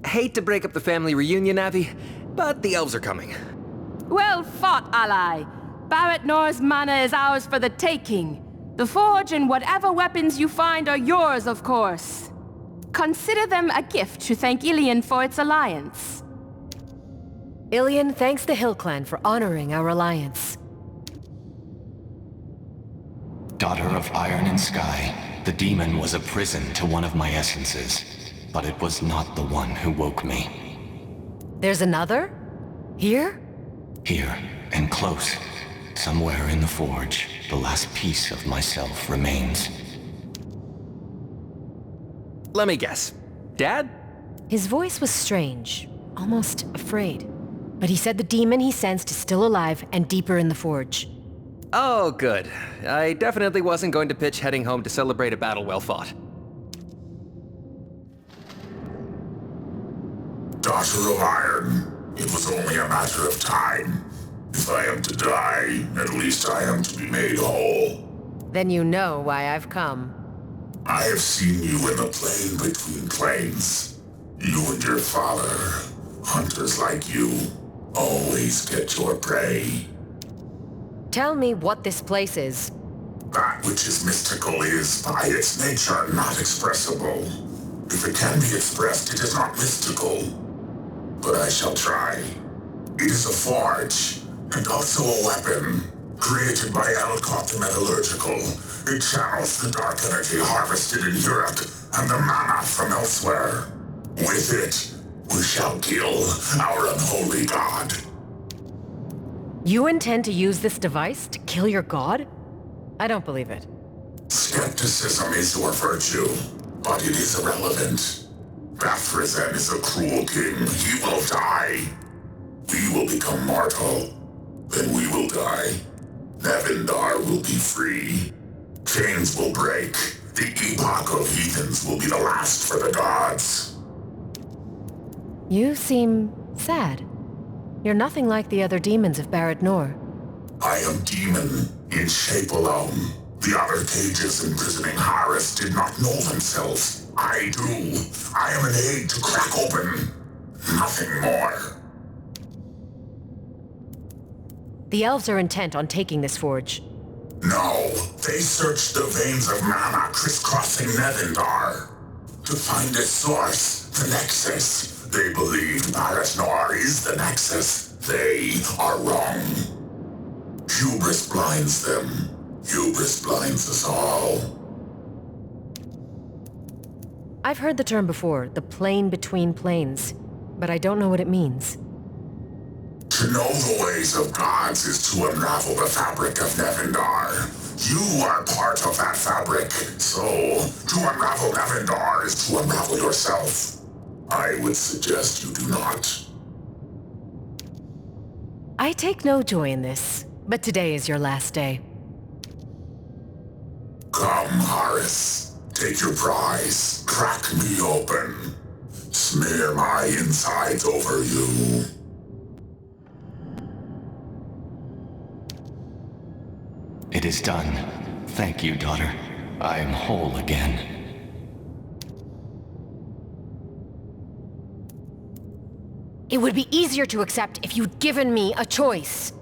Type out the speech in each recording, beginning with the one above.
Hate to break up the family reunion, Navi, but the elves are coming. Well fought, ally. Barrett Nor's mana is ours for the taking. The Forge and whatever weapons you find are yours, of course. Consider them a gift to thank Ilian for its alliance. Ilian thanks the Hill Clan for honoring our alliance. Daughter of Iron and Sky, the demon was a prison to one of my essences, but it was not the one who woke me. There's another? Here? Here, and close, somewhere in the Forge, the last piece of myself remains. Let me guess. Dad? His voice was strange, almost afraid. But he said the demon he sensed is still alive and deeper in the Forge. Oh, good. I definitely wasn't going to pitch heading home to celebrate a battle well fought. Daughter of Iron, it was only a matter of time. If I am to die, at least I am to be made whole. Then you know why I've come. I have seen you in the plain between planes. You and your father, hunters like you, always get your prey. Tell me what this place is. That which is mystical is, by its nature, not expressible. If it can be expressed, it is not mystical. But I shall try. It is a forge, and also a weapon, created by Elcott the Metallurgical. It channels the dark energy harvested in Europe, and the mana from elsewhere. With it, we shall kill our unholy god. You intend to use this device to kill your god? I don't believe it. Skepticism is your virtue, but it is irrelevant. Bethrisen is a cruel king. He will die. We will become mortal. Then we will die. Nevendar will be free. Chains will break. The epoch of heathens will be the last for the gods. You seem sad. You're nothing like the other demons of Barrett Nor. I am demon, in shape alone. The other cages imprisoning Harris did not know themselves. I do. I am an aid to crack open. Nothing more. The elves are intent on taking this forge. No, they searched the veins of mana crisscrossing Nevendar. To find its source, the Nexus. They believed Barrett Nor is the Nexus. They are wrong. Hubris blinds them. Hubris blinds us all. I've heard the term before, the plane between planes, but I don't know what it means. To know the ways of gods is to unravel the fabric of Nevendar. You are part of that fabric, so to unravel Nevendar is to unravel yourself. I would suggest you do not. I take no joy in this, but today is your last day. Come, Harris. Take your prize. Crack me open. Smear my insides over you. It is done. Thank you, daughter. I am whole again. It would be easier to accept if you'd given me a choice.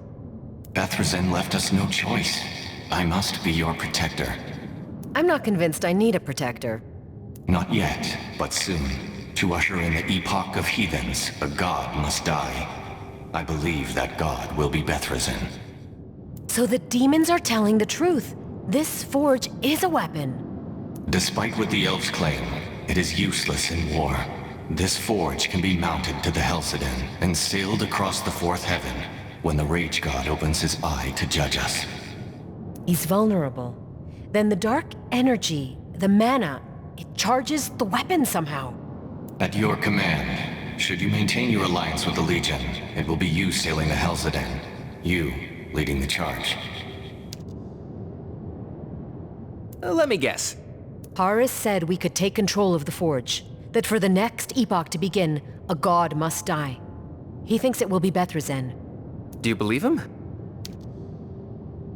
Bethrisen left us no choice. I must be your protector. I'm not convinced I need a protector. Not yet, but soon. To usher in the epoch of heathens, a god must die. I believe that god will be Bethrisen. So the demons are telling the truth. This forge is a weapon. Despite what the elves claim, it is useless in war. This forge can be mounted to the Helsiden and sailed across the fourth heaven when the Rage God opens his eye to judge us. He's vulnerable. Then the dark energy, the mana, it charges the weapon somehow. At your command, should you maintain your alliance with the Legion, it will be you sailing the Helsiden. You leading the charge. Let me guess. Horus said we could take control of the forge. That for the next epoch to begin, a god must die. He thinks it will be Bethrisen. Do you believe him?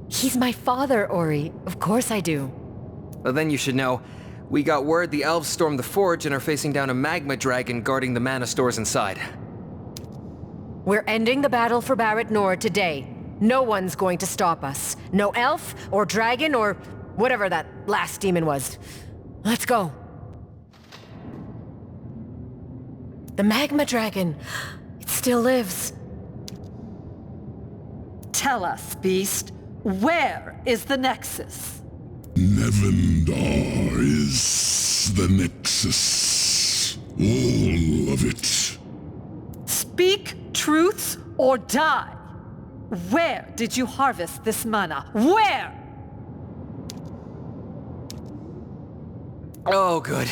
He's my father, Ori. Of course I do. Well, then you should know, We got word the elves stormed the forge and are facing down a magma dragon guarding the mana stores inside. We're ending the battle for Barrett Nord today. No one's going to stop us. No elf, or dragon, or whatever that last demon was. Let's go. The magma dragon. It still lives. Tell us, Beast, where is the Nexus? Nevendar is the Nexus. All of it. Speak truths or die. Where did you harvest this mana? Where? Oh, good.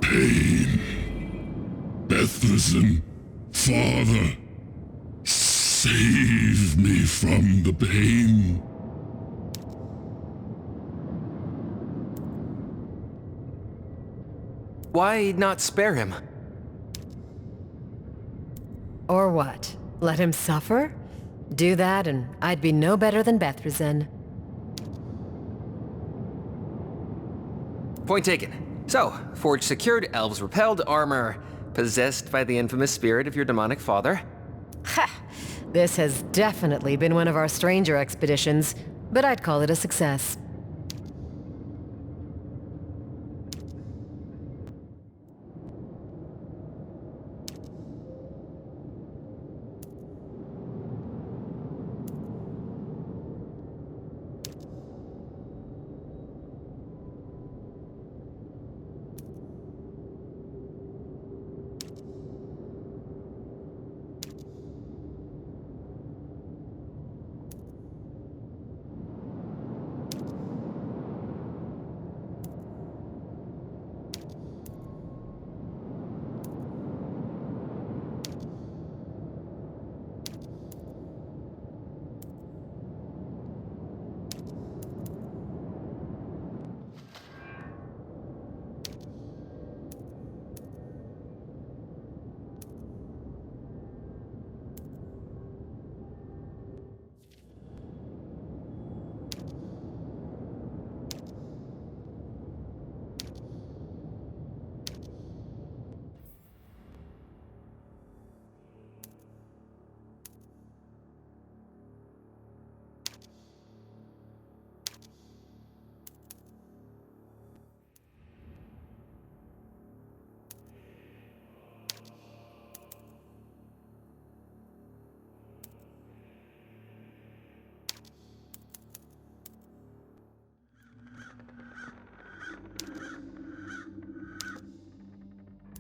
Pain. Bethresen, Father, save me from the pain. Why not spare him? Or what? Let him suffer? Do that and I'd be no better than Bethresen. Point taken. So, forge secured, elves repelled, armor possessed by the infamous spirit of your demonic father. Ha! This has definitely been one of our stranger expeditions, but I'd call it a success.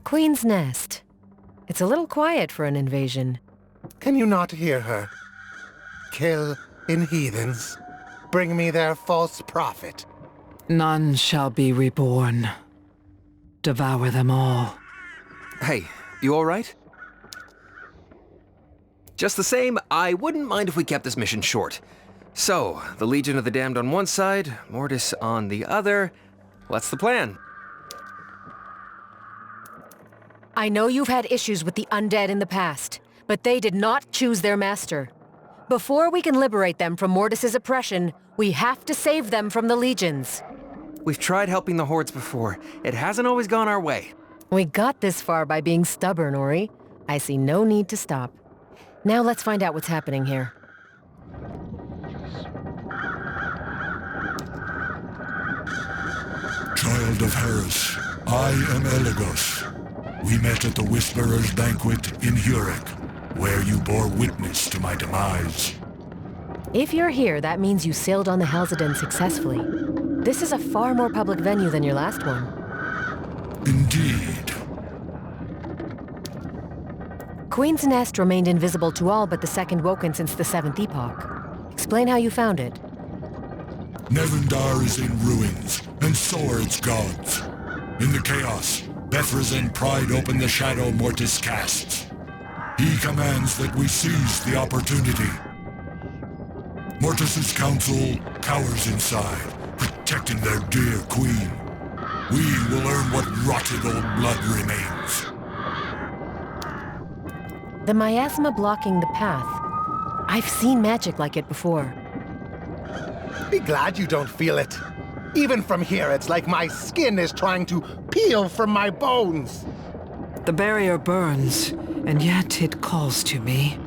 Queen's Nest. It's a little quiet for an invasion. Can you not hear her? Kill in heathens. Bring me their false prophet. None shall be reborn. Devour them all. Hey, you alright? Just the same, I wouldn't mind if we kept this mission short. So, the Legion of the Damned on one side, Mortis on the other. What's the plan? I know you've had issues with the undead in the past, but they did not choose their master. Before we can liberate them from Mortis's oppression, we have to save them from the legions. We've tried helping the Hordes before. It hasn't always gone our way. We got this far by being stubborn, Ori. I see no need to stop. Now let's find out what's happening here. Child of Harris, I am Eligos. We met at the Whisperer's Banquet in Hurek, where you bore witness to my demise. If you're here, that means you sailed on the Helzadin successfully. This is a far more public venue than your last one. Indeed. Queen's Nest remained invisible to all but the Second Woken since the Seventh Epoch. Explain how you found it. Nevendar is in ruins, and so are its gods. In the chaos, Bethresen pried open the shadow Mortis casts. He commands that we seize the opportunity. Mortis's council cowers inside, protecting their dear queen. We will earn what rotted old blood remains. The miasma blocking the path. I've seen magic like it before. Be glad you don't feel it. Even from here, it's like my skin is trying to peel from my bones. The barrier burns, and yet it calls to me.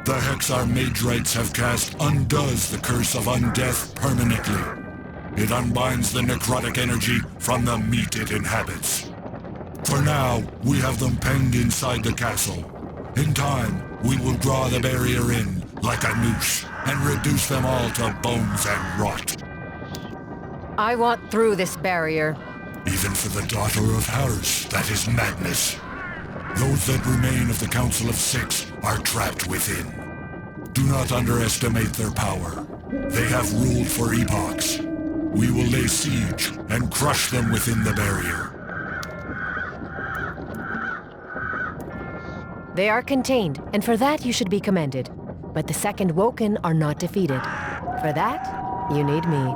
The hex our mage rites have cast undoes the curse of undeath permanently. It unbinds the necrotic energy from the meat it inhabits. For now, we have them penned inside the castle. In time, we will draw the barrier in like a noose and reduce them all to bones and rot. I want through this barrier. Even for the daughter of Harris, that is madness. Those that remain of the Council of Six are trapped within. Do not underestimate their power. They have ruled for epochs. We will lay siege and crush them within the barrier. They are contained, and for that you should be commended. But the Second Woken are not defeated. For that, you need me.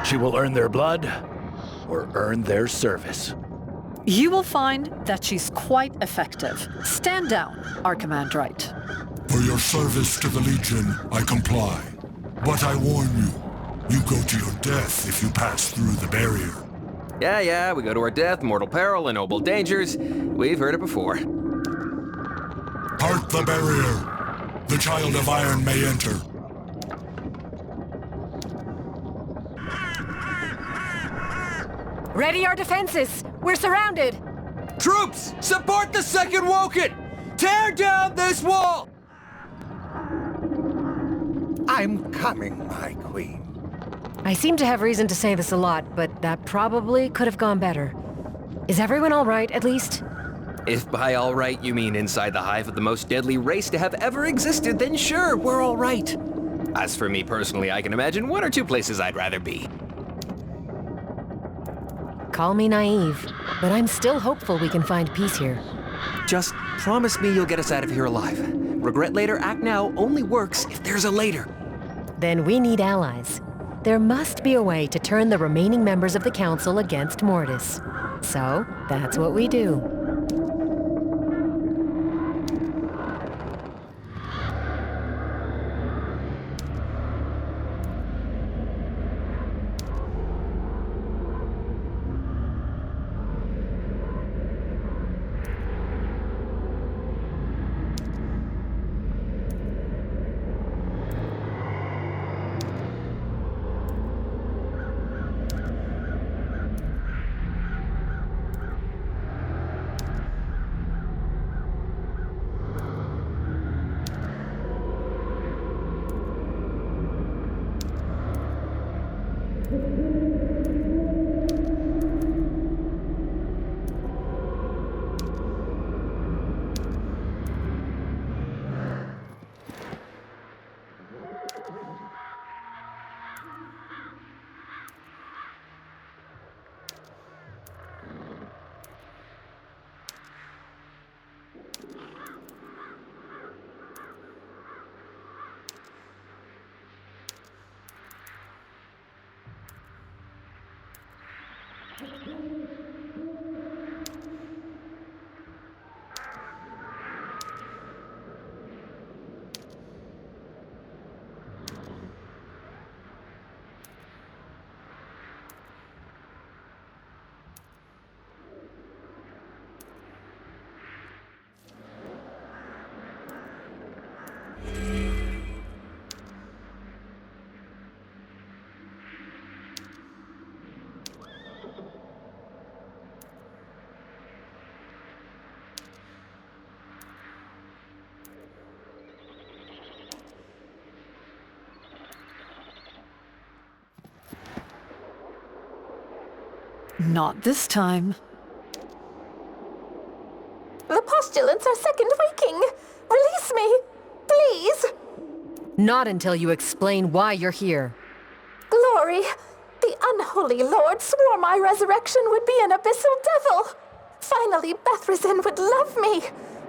She will earn their blood, or earn their service. You will find that she's quite effective. Stand down, Archimandrite. For your service to the Legion, I comply. But I warn you, you go to your death if you pass through the barrier. Yeah, we go to our death, mortal peril, and noble dangers. We've heard it before. Part the barrier. The Child of Iron may enter. Ready our defenses! We're surrounded! Troops, support the Second Woken! Tear down this wall! I'm coming, my queen. I seem to have reason to say this a lot, but that probably could have gone better. Is everyone all right, at least? If by all right you mean inside the hive of the most deadly race to have ever existed, then sure, we're all right. As for me personally, I can imagine one or two places I'd rather be. Call me naive, but I'm still hopeful we can find peace here. Just promise me you'll get us out of here alive. Regret later, act now only works if there's a later. Then we need allies. There must be a way to turn the remaining members of the Council against Mortis. So, that's what we do. Not this time. The postulants are second waking. Release me, please. Not until you explain why you're here. Glory, the unholy lord swore my resurrection would be an abyssal devil. Finally, Bethrisen would love me.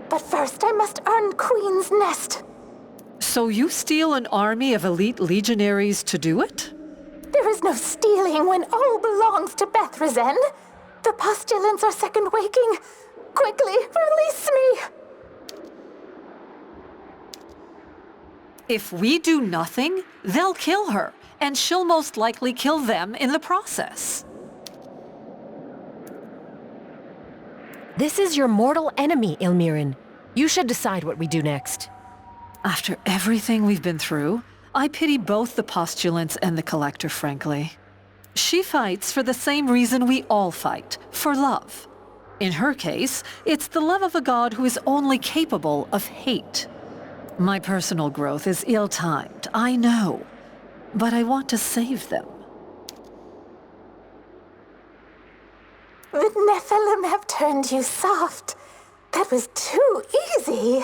But first I must earn Queen's Nest. So you steal an army of elite legionaries to do it? There is no stealing when all belongs to Bethrisen. The postulants are second waking. Quickly, release me! If we do nothing, they'll kill her, and she'll most likely kill them in the process. This is your mortal enemy, Ilmirin. You should decide what we do next. After everything we've been through, I pity both the postulants and the Collector, frankly. She fights for the same reason we all fight, for love. In her case, it's the love of a god who is only capable of hate. My personal growth is ill-timed, I know, but I want to save them. The Nephilim have turned you soft. That was too easy.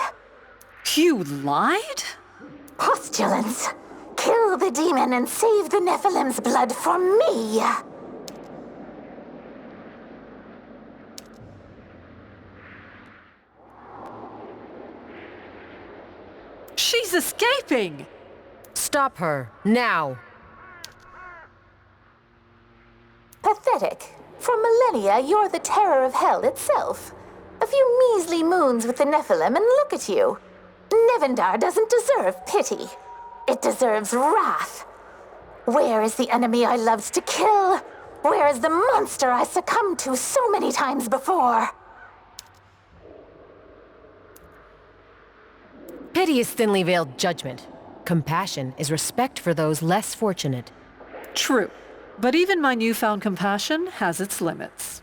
You lied? Postulants, kill the demon and save the Nephilim's blood for me. She's escaping! Stop her, now! Pathetic. For millennia, you're the terror of hell itself. A few measly moons with the Nephilim, and look at you. Nevendar doesn't deserve pity. It deserves wrath. Where is the enemy I loved to kill? Where is the monster I succumbed to so many times before? Pity is thinly veiled judgment. Compassion is respect for those less fortunate. True. But even my newfound compassion has its limits.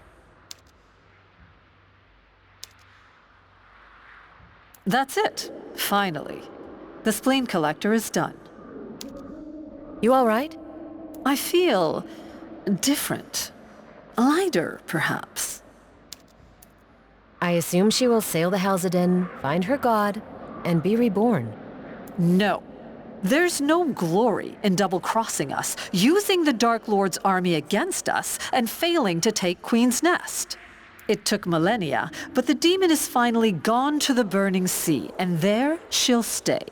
That's it. Finally. The spleen collector is done. You all right? I feel different. Lighter, perhaps. I assume she will sail the Helzadin, find her god, and be reborn. No. There's no glory in double-crossing us, using the Dark Lord's army against us, and failing to take Queen's Nest. It took millennia, but the demon is finally gone to the Burning Sea, and there she'll stay.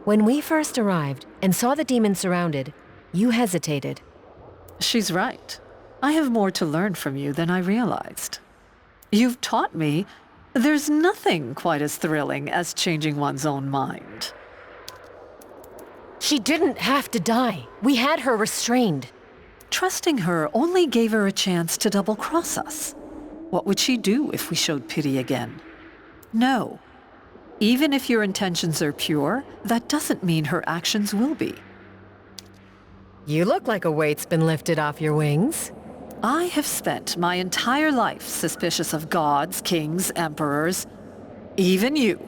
When we first arrived and saw the demon surrounded, you hesitated. She's right. I have more to learn from you than I realized. You've taught me there's nothing quite as thrilling as changing one's own mind. She didn't have to die. We had her restrained. Trusting her only gave her a chance to double-cross us. What would she do if we showed pity again? No. Even if your intentions are pure, that doesn't mean her actions will be. You look like a weight's been lifted off your wings. I have spent my entire life suspicious of gods, kings, emperors, even you.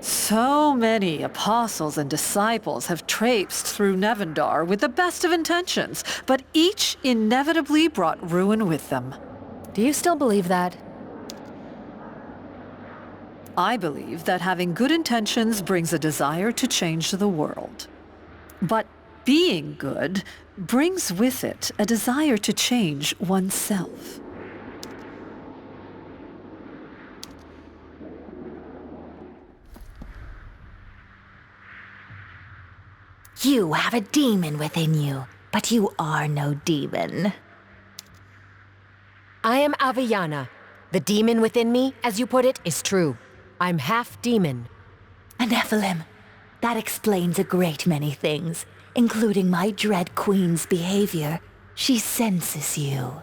So many apostles and disciples have traipsed through Nevendar with the best of intentions, but each inevitably brought ruin with them. Do you still believe that? I believe that having good intentions brings a desire to change the world. But being good brings with it a desire to change oneself. You have a demon within you, but you are no demon. I am Aviyana. The demon within me, as you put it, is true. I'm half demon. A Nephilim. That explains a great many things, including my dread queen's behavior. She senses you.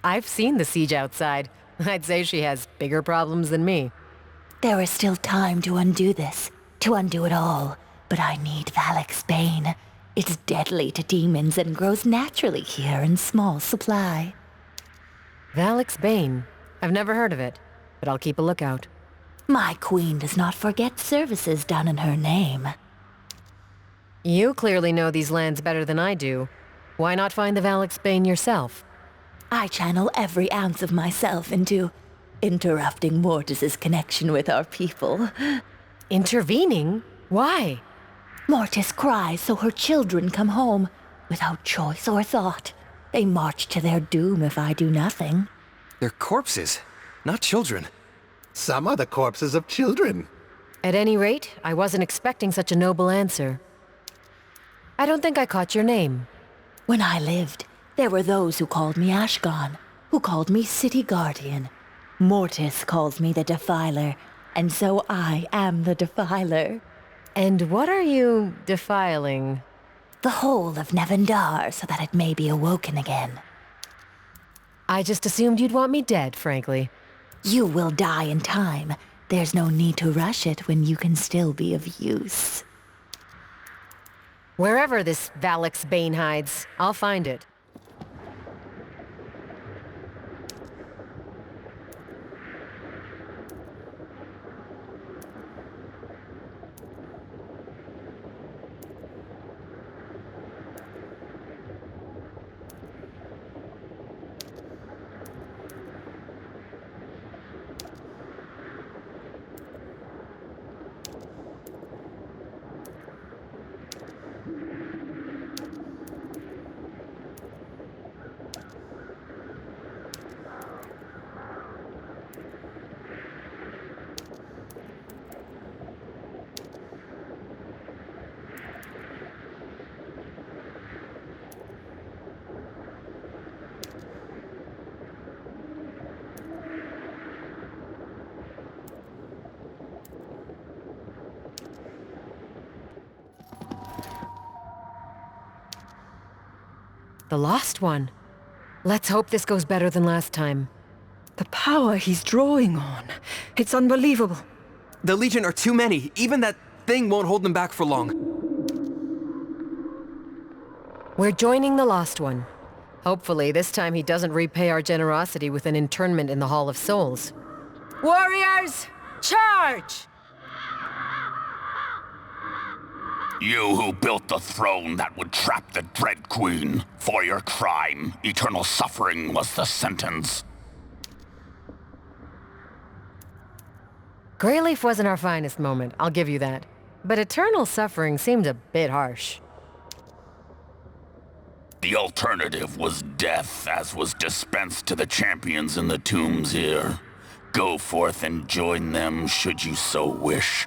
I've seen the siege outside. I'd say she has bigger problems than me. There is still time to undo this, to undo it all. But I need Valak's Bane. It's deadly to demons and grows naturally here in small supply. Valak's Bane? I've never heard of it, but I'll keep a lookout. My queen does not forget services done in her name. You clearly know these lands better than I do. Why not find the Valak's Bane yourself? I channel every ounce of myself into interrupting Mortis's connection with our people. Intervening? Why? Mortis cries so her children come home, without choice or thought. They march to their doom if I do nothing. They're corpses, not children. Some are the corpses of children. At any rate, I wasn't expecting such a noble answer. I don't think I caught your name. When I lived, there were those who called me Ashgon, who called me City Guardian. Mortis calls me the Defiler, and so I am the Defiler. And what are you defiling? The whole of Nevendar, so that it may be awoken again. I just assumed you'd want me dead, frankly. You will die in time. There's no need to rush it when you can still be of use. Wherever this Valak's Bane hides, I'll find it. The lost one. Let's hope this goes better than last time. The power he's drawing on. It's unbelievable. The Legion are too many. Even that thing won't hold them back for long. We're joining the lost one. Hopefully, this time he doesn't repay our generosity with an internment in the Hall of Souls. Warriors, charge! You who built the throne that would trap the Dread Queen. For your crime, eternal suffering was the sentence. Greyleaf wasn't our finest moment, I'll give you that. But eternal suffering seemed a bit harsh. The alternative was death, as was dispensed to the champions in the tombs here. Go forth and join them, should you so wish.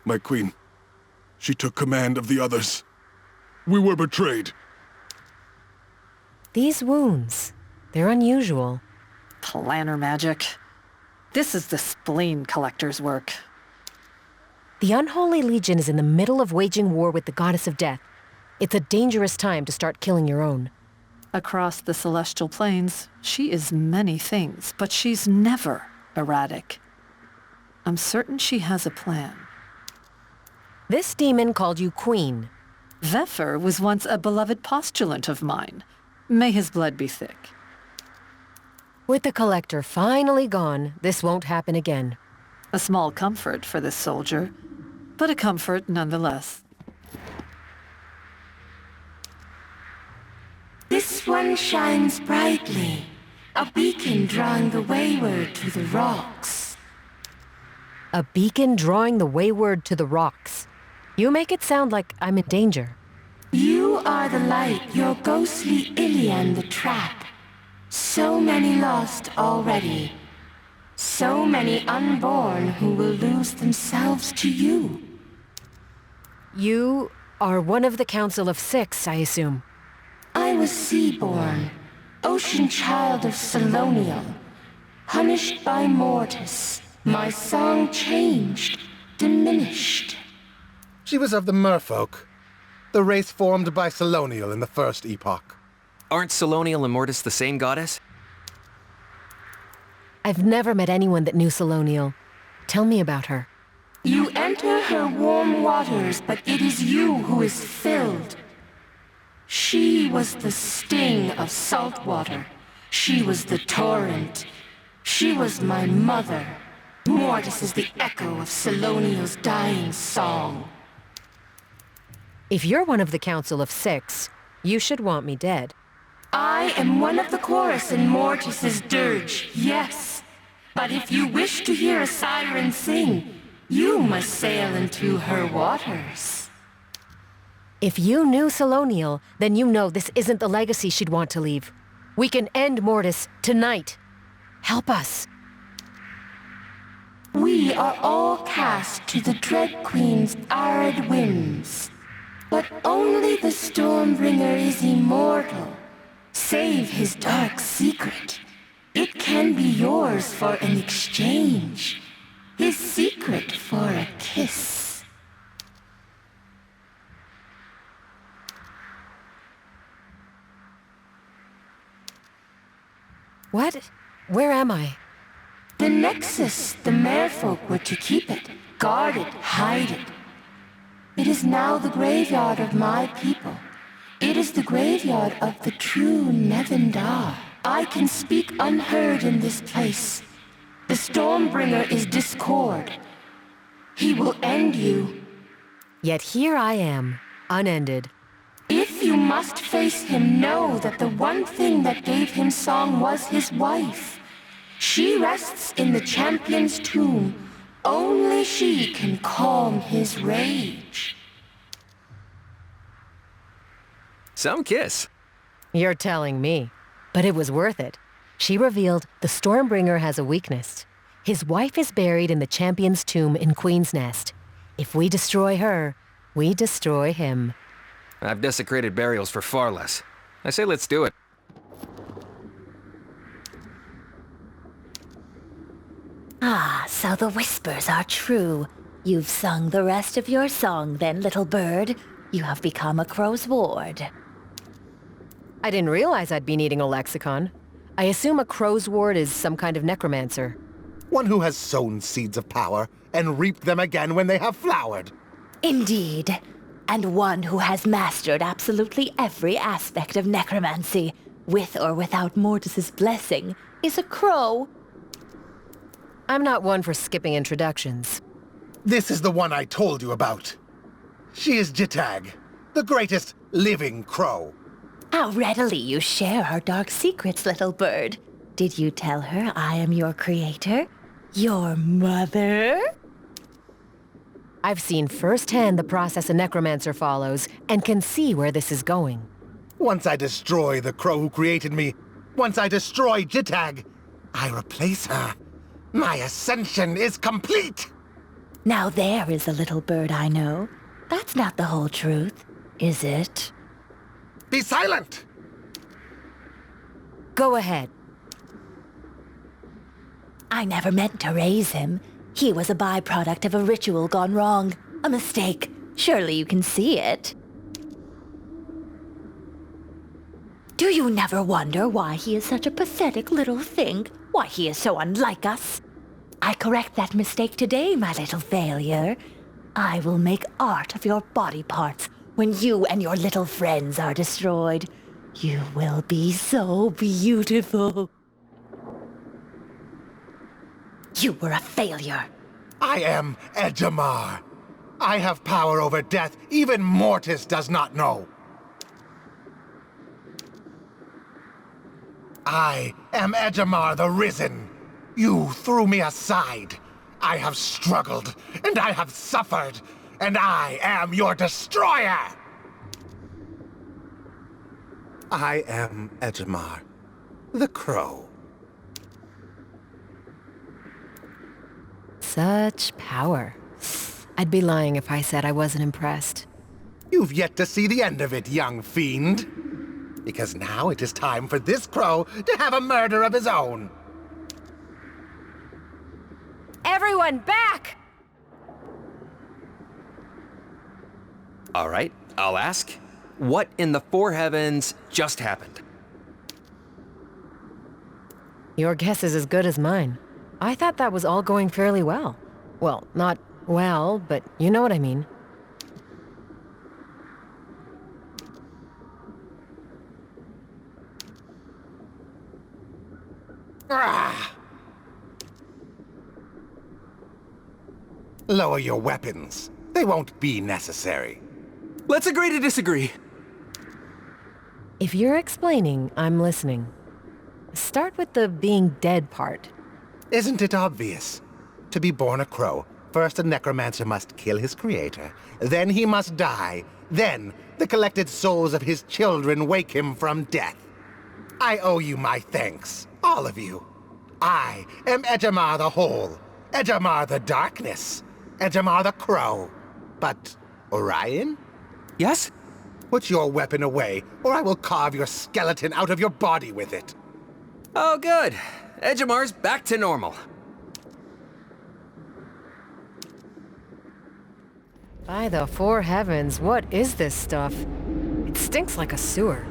My queen. She took command of the others. We were betrayed. These wounds, they're unusual. Planner magic. This is the spleen collector's work. The Unholy Legion is in the middle of waging war with the Goddess of Death. It's a dangerous time to start killing your own. Across the celestial planes, she is many things, but she's never erratic. I'm certain she has a plan. This demon called you Queen. Vephyr was once a beloved postulant of mine. May his blood be thick. With the Collector finally gone, this won't happen again. A small comfort for this soldier, but a comfort nonetheless. This one shines brightly, a beacon drawing the wayward to the rocks. A beacon drawing the wayward to the rocks. You make it sound like I'm in danger. You are the light, your ghostly Ilian the trap. So many lost already. So many unborn who will lose themselves to you. You are one of the Council of Six, I assume. I was Seaborn, ocean child of Selonial. Punished by Mortis, my song changed, diminished. She was of the Merfolk, the race formed by Selonial in the First Epoch. Aren't Selonial and Mortis the same goddess? I've never met anyone that knew Selonial. Tell me about her. You enter her warm waters, but it is you who is filled. She was the sting of salt water. She was the torrent. She was my mother. Mortis is the echo of Selonial's dying song. If you're one of the Council of Six, you should want me dead. I am one of the chorus in Mortis's dirge, yes. But if you wish to hear a siren sing, you must sail into her waters. If you knew Selonial, then you know this isn't the legacy she'd want to leave. We can end Mortis tonight. Help us. We are all cast to the Dread Queen's arid winds. But only the Stormbringer is immortal. Save his dark secret. It can be yours for an exchange. His secret for a kiss. What? Where am I? The Nexus, the Merfolk were to keep it, guard it, hide it. It is now the graveyard of my people. It is the graveyard of the true Nevendar. I can speak unheard in this place. The Stormbringer is discord. He will end you. Yet here I am, unended. If you must face him, know that the one thing that gave him song was his wife. She rests in the champion's tomb. Only she can calm his rage. Some kiss. You're telling me. But it was worth it. She revealed the Stormbringer has a weakness. His wife is buried in the champion's tomb in Queen's Nest. If we destroy her, we destroy him. I've desecrated burials for far less. I say let's do it. Ah, so the whispers are true. You've sung the rest of your song then, little bird. You have become a crow's ward. I didn't realize I'd be needing a lexicon. I assume a crow's ward is some kind of necromancer. One who has sown seeds of power and reaped them again when they have flowered. Indeed. And one who has mastered absolutely every aspect of necromancy, with or without Mortis's blessing, is a crow. I'm not one for skipping introductions. This is the one I told you about. She is Jitag, the greatest living crow. How readily you share our dark secrets, little bird. Did you tell her I am your creator? Your mother? I've seen firsthand the process a necromancer follows, and can see where this is going. Once I destroy the crow who created me, once I destroy Jitag, I replace her. My ascension is complete! Now there is a little bird I know. That's not the whole truth, is it? Be silent! Go ahead. I never meant to raise him. He was a byproduct of a ritual gone wrong. A mistake. Surely you can see it. Do you never wonder why he is such a pathetic little thing? Why he is so unlike us? I correct that mistake today, my little failure. I will make art of your body parts when you and your little friends are destroyed. You will be so beautiful. You were a failure. I am Edgemar. I have power over death even Mortis does not know. I am Edgemar the Risen. You threw me aside. I have struggled, and I have suffered, and I am your destroyer! I am Edgemar, the Crow. Such power. I'd be lying if I said I wasn't impressed. You've yet to see the end of it, young fiend. Because now it is time for this crow to have a murder of his own. Everyone back! All right, I'll ask. What in the four heavens just happened? Your guess is as good as mine. I thought that was all going fairly well. Well, not well, but you know what I mean. Ah! Lower your weapons. They won't be necessary. Let's agree to disagree. If you're explaining, I'm listening. Start with the being dead part. Isn't it obvious? To be born a crow, first a necromancer must kill his creator, then he must die, then the collected souls of his children wake him from death. I owe you my thanks, all of you. I am Edgemar the Whole, Edgemar the Darkness, Edgemar the Crow. But Orion? Yes? Put your weapon away, or I will carve your skeleton out of your body with it. Oh, good. Edgemar's back to normal. By the four heavens, what is this stuff? It stinks like a sewer.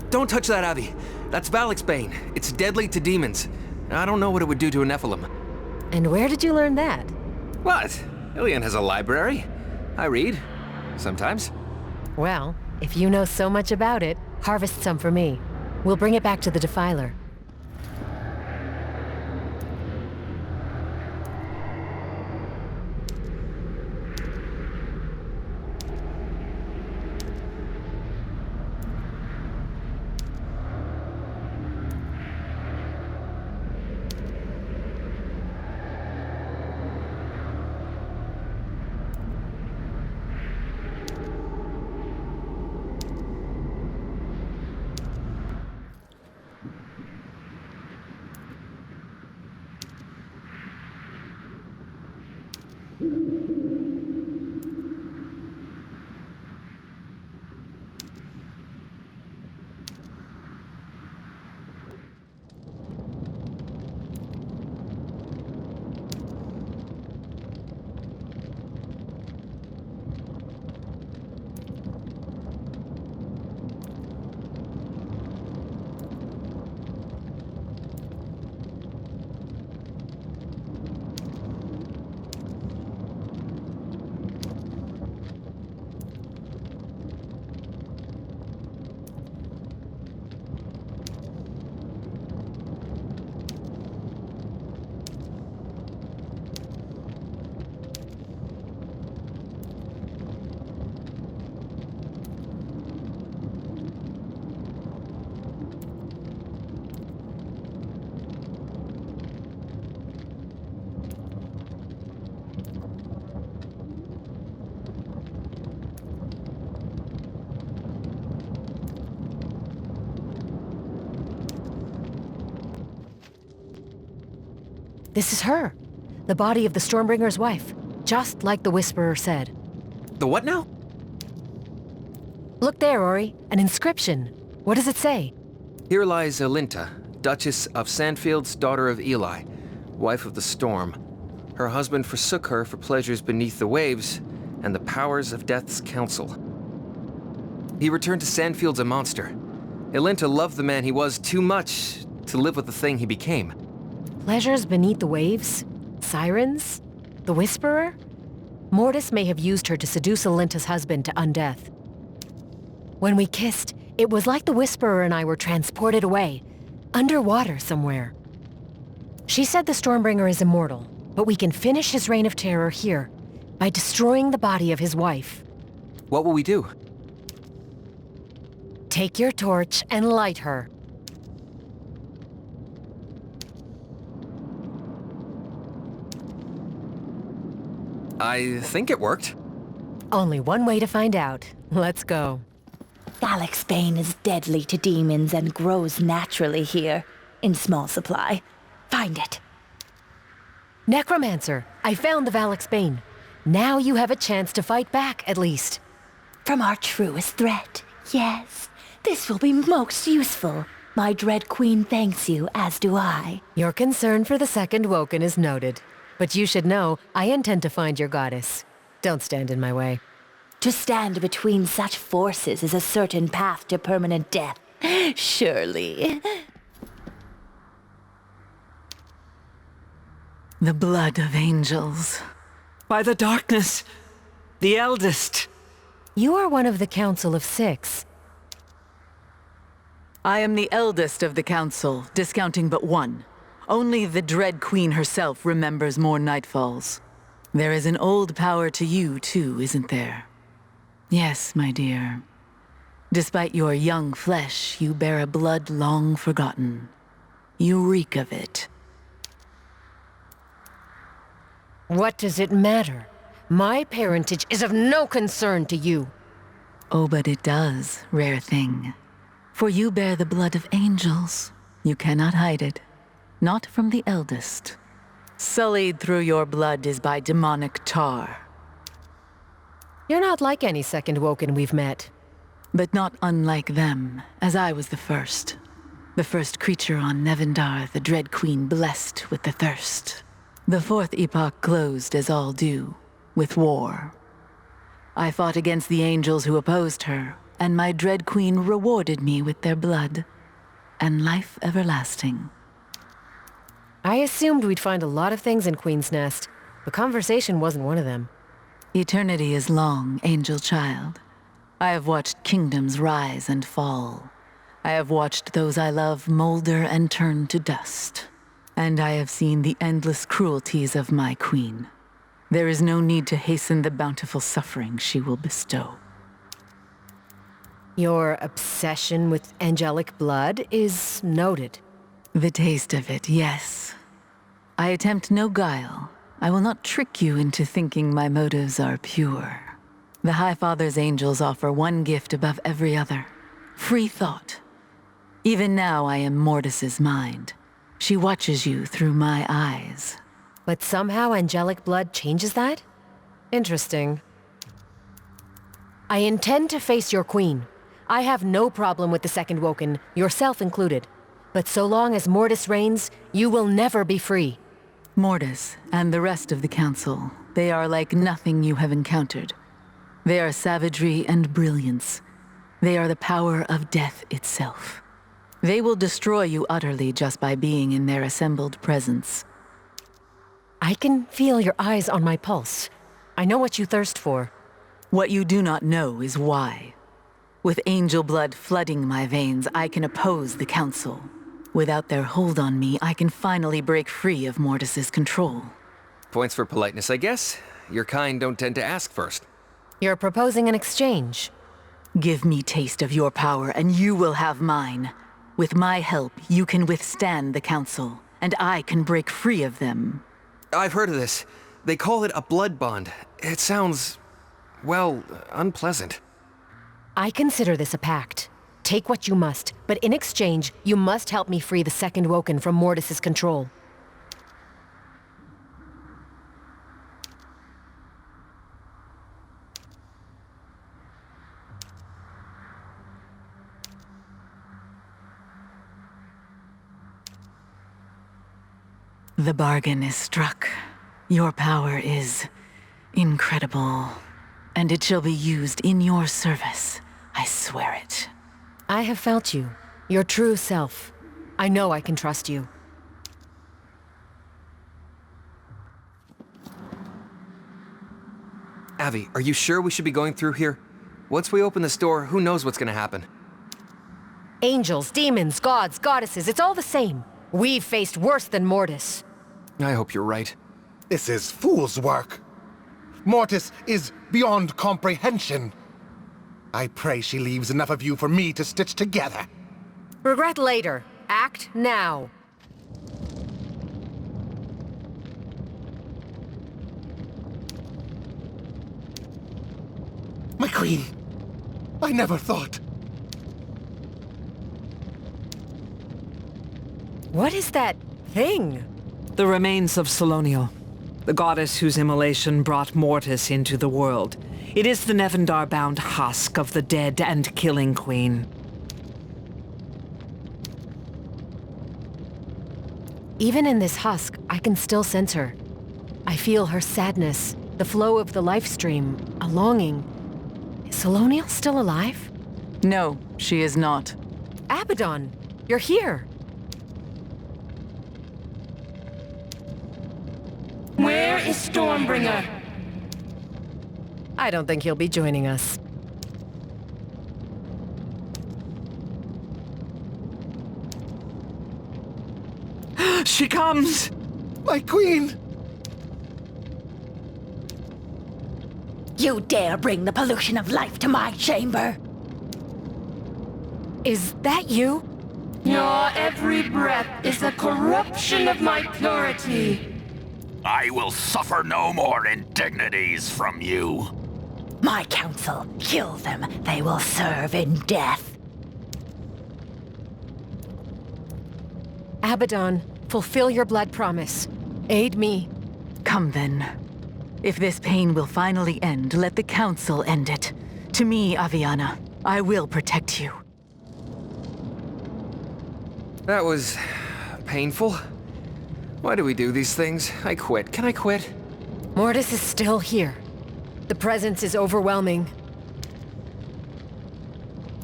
Don't touch that, Avi. That's Valak's Bane. It's deadly to demons. I don't know what it would do to a Nephilim. And where did you learn that? What? Ilian has a library. I read. Sometimes. Well, if you know so much about it, harvest some for me. We'll bring it back to the Defiler. This is her. The body of the Stormbringer's wife. Just like the Whisperer said. The what now? Look there, Ori. An inscription. What does it say? Here lies Alinta, Duchess of Sandfield's daughter of Eli, wife of the storm. Her husband forsook her for pleasures beneath the waves and the powers of Death's counsel. He returned to Sandfields a monster. Ilinta loved the man he was too much to live with the thing he became. Pleasures beneath the waves? Sirens? The Whisperer? Mortis may have used her to seduce Ilinta's husband to Undeath. When we kissed, it was like the Whisperer and I were transported away, underwater somewhere. She said the Stormbringer is immortal, but we can finish his reign of terror here, by destroying the body of his wife. What will we do? Take your torch and light her. I think it worked. Only one way to find out. Let's go. Galaxbane is deadly to demons and grows naturally here, in small supply. Find it. Necromancer, I found the Valaxbane. Now you have a chance to fight back, at least. From our truest threat, yes. This will be most useful. My dread queen thanks you, as do I. Your concern for the Second Woken is noted. But you should know, I intend to find your goddess. Don't stand in my way. To stand between such forces is a certain path to permanent death. Surely. The blood of angels. By the darkness, the eldest. You are one of the Council of Six. I am the eldest of the council, discounting but one. Only the Dread Queen herself remembers more nightfalls. There is an old power to you, too, isn't there? Yes, my dear. Despite your young flesh, you bear a blood long forgotten. You reek of it. What does it matter? My parentage is of no concern to you. Oh, but it does, rare thing. For you bear the blood of angels. You cannot hide it. Not from the eldest. Sullied through your blood is by demonic tar. You're not like any Second Woken we've met. But not unlike them, as I was the first. The first creature on Nevendar, the Dread Queen blessed with the thirst. The fourth epoch closed as all do, with war. I fought against the angels who opposed her, and my Dread Queen rewarded me with their blood, and life everlasting. I assumed we'd find a lot of things in Queen's Nest, but conversation wasn't one of them. Eternity is long, angel child. I have watched kingdoms rise and fall. I have watched those I love molder and turn to dust. And I have seen the endless cruelties of my queen. There is no need to hasten the bountiful suffering she will bestow. Your obsession with angelic blood is noted. The taste of it, yes. I attempt no guile. I will not trick you into thinking my motives are pure. The High Father's angels offer one gift above every other. Free thought. Even now I am Mortis's mind. She watches you through my eyes. But somehow angelic blood changes that? Interesting. I intend to face your queen. I have no problem with the Second Woken, yourself included. But so long as Mortis reigns, you will never be free. Mortis and the rest of the council, they are like nothing you have encountered. They are savagery and brilliance. They are the power of death itself. They will destroy you utterly just by being in their assembled presence. I can feel your eyes on my pulse. I know what you thirst for. What you do not know is why. With angel blood flooding my veins, I can oppose the council. Without their hold on me, I can finally break free of Mortis's control. Points for politeness, I guess. Your kind don't tend to ask first. You're proposing an exchange. Give me taste of your power, and you will have mine. With my help, you can withstand the council, and I can break free of them. I've heard of this. They call it a blood bond. It sounds, well, unpleasant. I consider this a pact. Take what you must, but in exchange, you must help me free the Second Woken from Mortis's control. The bargain is struck. Your power is incredible, and it shall be used in your service. I swear it. I have felt you, your true self. I know I can trust you. Avi, are you sure we should be going through here? Once we open this door, who knows what's gonna happen? Angels, demons, gods, goddesses, it's all the same. We've faced worse than Mortis. I hope you're right. This is fool's work. Mortis is beyond comprehension. I pray she leaves enough of you for me to stitch together. Regret later. Act now. My queen, I never thought. What is that thing? The remains of Solonial, the goddess whose immolation brought Mortis into the world. It is the Nevendar-bound husk of the dead and killing queen. Even in this husk, I can still sense her. I feel her sadness, the flow of the life stream, a longing. Is Solonial still alive? No, she is not. Abaddon, you're here. Where is Stormbringer? I don't think he'll be joining us. She comes! My queen! You dare bring the pollution of life to my chamber? Is that you? Your every breath is a corruption of my purity. I will suffer no more indignities from you. My counsel, kill them. They will serve in death. Abaddon, fulfill your blood promise. Aid me. Come then. If this pain will finally end, let the Council end it. To me, Aviana, I will protect you. That was painful. Why do we do these things? I quit. Can I quit? Mortis is still here. The presence is overwhelming.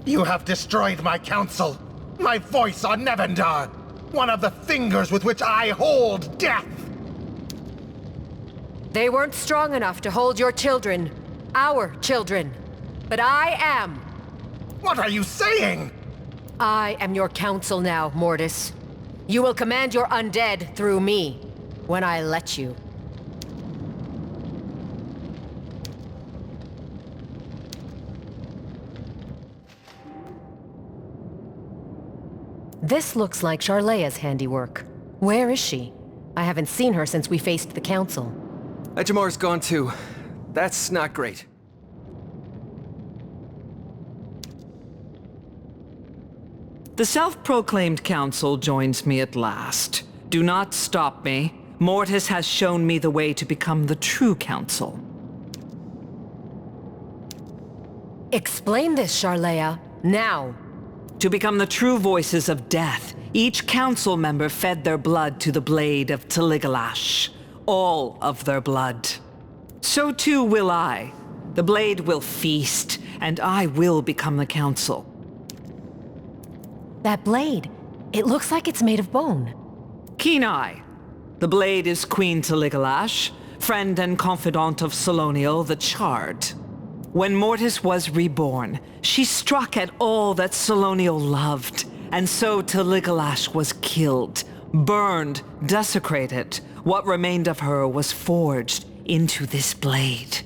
You have destroyed my council, my voice on Nevendar, one of the fingers with which I hold death. They weren't strong enough to hold your children, our children. But I am. What are you saying? I am your council now, Mortis. You will command your undead through me, when I let you. This looks like Charlea's handiwork. Where is she? I haven't seen her since we faced the council. Ejimar's gone too. That's not great. The self-proclaimed council joins me at last. Do not stop me. Mortis has shown me the way to become the true council. Explain this, Charlea. Now. To become the true voices of death, each council member fed their blood to the blade of Taligalash. All of their blood. So too will I. The blade will feast, and I will become the council. That blade, it looks like it's made of bone. Keen eye. The blade is Queen Taligalash, friend and confidant of Solonial the Charred. When Mortis was reborn, she struck at all that Solonial loved, and so Taligalash was killed, burned, desecrated. What remained of her was forged into this blade.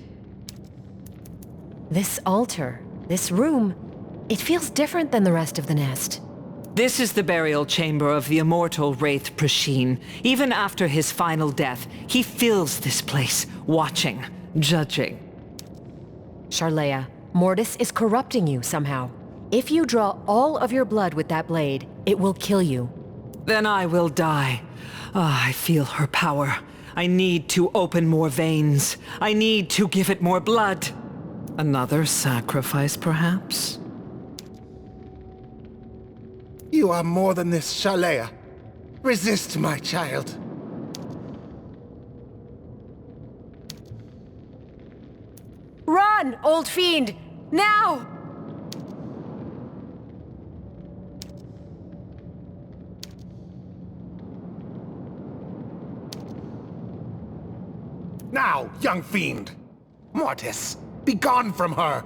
This altar, this room, it feels different than the rest of the nest. This is the burial chamber of the immortal Wraith Prasheen. Even after his final death, he fills this place, watching, judging. Charlea, Mortis is corrupting you somehow. If you draw all of your blood with that blade, it will kill you. Then I will die. I feel her power. I need to open more veins. I need to give it more blood. Another sacrifice, perhaps? You are more than this, Charlea. Resist, my child. Return, old fiend! Now! Now, young fiend! Mortis, be gone from her!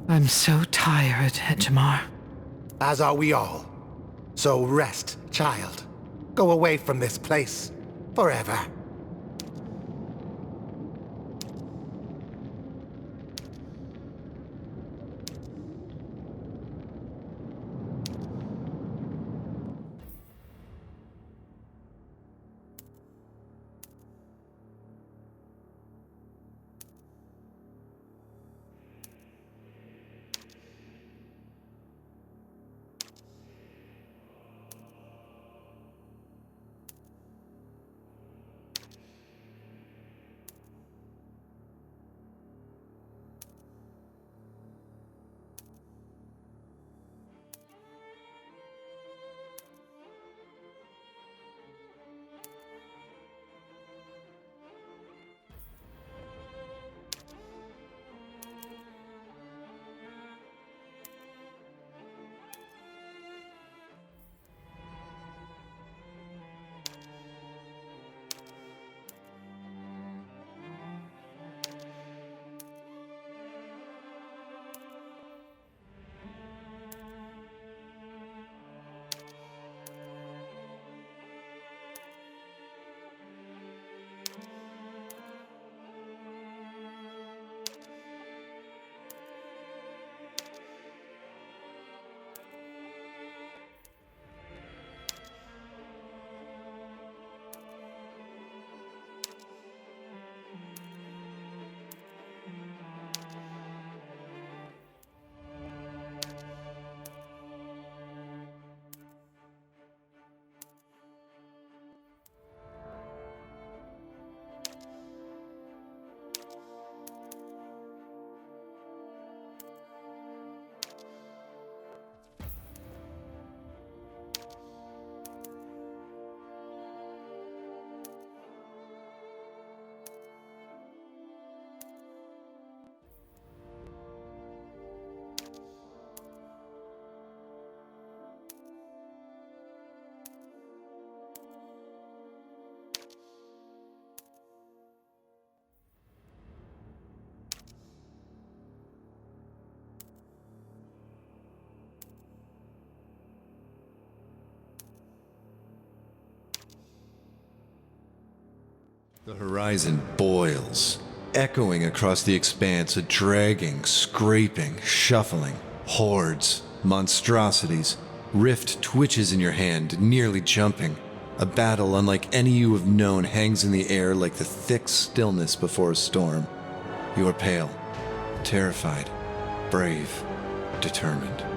I'm so tired, Edgemar. As are we all. So rest, child. Go away from this place. Forever. The horizon boils, echoing across the expanse, a dragging, scraping, shuffling, hordes, monstrosities. Rift twitches in your hand, nearly jumping. A battle unlike any you have known hangs in the air like the thick stillness before a storm. You are pale, terrified, brave, determined.